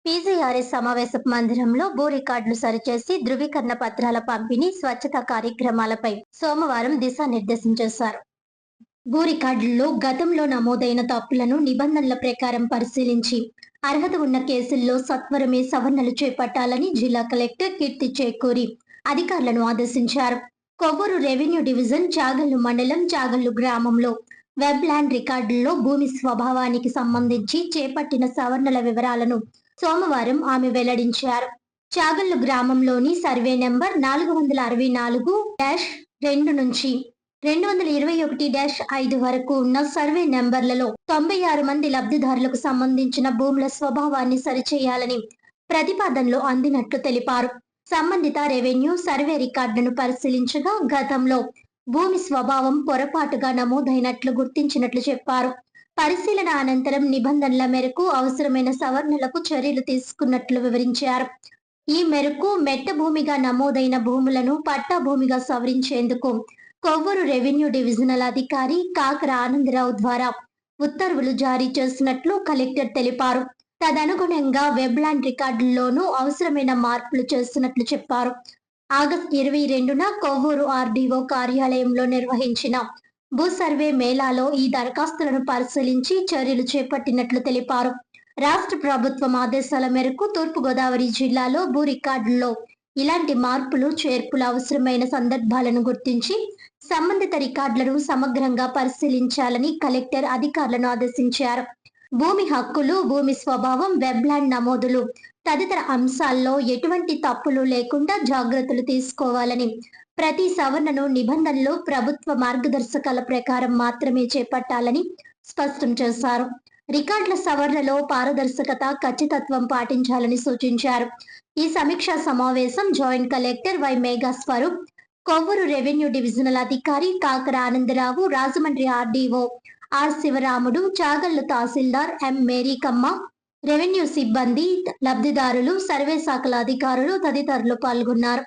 PGRS సమావేశపు మందిరంలో భూ రికార్డులు సరిచేసి ధృవీకరణ పత్రాల పంపిణీ, స్వచ్ఛతా కార్యక్రమాలపై సోమవారం దిశానిర్దేశం చేశారు. భూ రికార్డుల్లో గతంలో నమోదైన తప్పులను నిబంధనల ప్రకారం పరిశీలించి అర్హత ఉన్న కేసుల్లో సత్వరమే సవరణలు చేపట్టాలని జిల్లా కలెక్టర్ కీర్తి చేకూరి అధికారులను ఆదేశించారు. కొవ్వూరు రెవెన్యూ డివిజన్ చాగల్లు మండలం చాగల్లు గ్రామంలో వెబ్ ల్యాండ్ రికార్డుల్లో భూమి స్వభావానికి సంబంధించి చేపట్టిన సవరణల వివరాలను సోమవారం ఆమె వెల్లడించారు. చాగల్లు గ్రామంలోని సర్వే నెంబర్ 464-2 నుంచి 221-5 వరకు ఉన్న సర్వే నెంబర్లలో 96 మంది లబ్ధిదారులకు సంబంధించిన భూముల స్వభావాన్ని సరిచేయాలని ప్రతిపాదనలో అందినట్లు తెలిపారు. సంబంధిత రెవెన్యూ సర్వే రికార్డులను పరిశీలించగా గతంలో భూమి స్వభావం పొరపాటుగా నమోదైనట్లు గుర్తించినట్లు చెప్పారు. పరిశీలన అనంతరం నిబంధనల మేరకు అవసరమైన సవరణలకు చర్యలు తీసుకున్నట్లు వివరించారు. ఈ మేరకు మెట్ట భూమిగా నమోదైన భూములను పట్టా భూమిగా సవరించేందుకు కొవ్వూరు రెవెన్యూ డివిజనల్ అధికారి కాకర ఆనందరావు ద్వారా ఉత్తర్వులు జారీ చేసినట్లు కలెక్టర్ తెలిపారు. తదనుగుణంగా వెబ్ ల్యాండ్ రికార్డుల్లోనూ అవసరమైన మార్పులు చేస్తున్నట్లు చెప్పారు. ఆగస్టు 22న కొవ్వూరు ఆర్డీఓ కార్యాలయంలో నిర్వహించిన భూ సర్వే మేళాలో ఈ దరఖాస్తులను పరిశీలించి చర్యలు చేపట్టినట్లు తెలిపారు. రాష్ట్ర ప్రభుత్వం ఆదేశాల మేరకు తూర్పుగోదావరి జిల్లాలో భూ రికార్డుల్లో ఇలాంటి మార్పులు చేర్పులు అవసరమైన సందర్భాలను గుర్తించి సంబంధిత రికార్డులను సమగ్రంగా పరిశీలించాలని కలెక్టర్ అధికారులను ఆదేశించారు. భూమి హక్కులు, భూమి స్వభావం, వెబ్ ల్యాండ్ నమోదులు తదితర అంశాల్లో ఎటువంటి తప్పులు లేకుండా జాగ్రత్తలు తీసుకోవాలని, ప్రతి సవరణను నిబంధనలు, ప్రభుత్వ మార్గదర్శకాల ప్రకారం మాత్రమే చేపట్టాలని స్పష్టం చేశారు. రికార్డుల సవరణలో పారదర్శకత, ఖచ్చితత్వం పాటించాలని సూచించారు. ఈ సమీక్షా సమావేశం joint collector Y Megha Swaroop, Kovvur revenue divisional అధికారి Kakara Anandarao, Rajahmundry RDO R Sivaramudu, Chagallu tahsildar M Merikamma, revenue సిబ్బంది, లబ్ధిదారులు, సర్వే శాఖల అధికారులు తదితరులు పాల్గొన్నారు.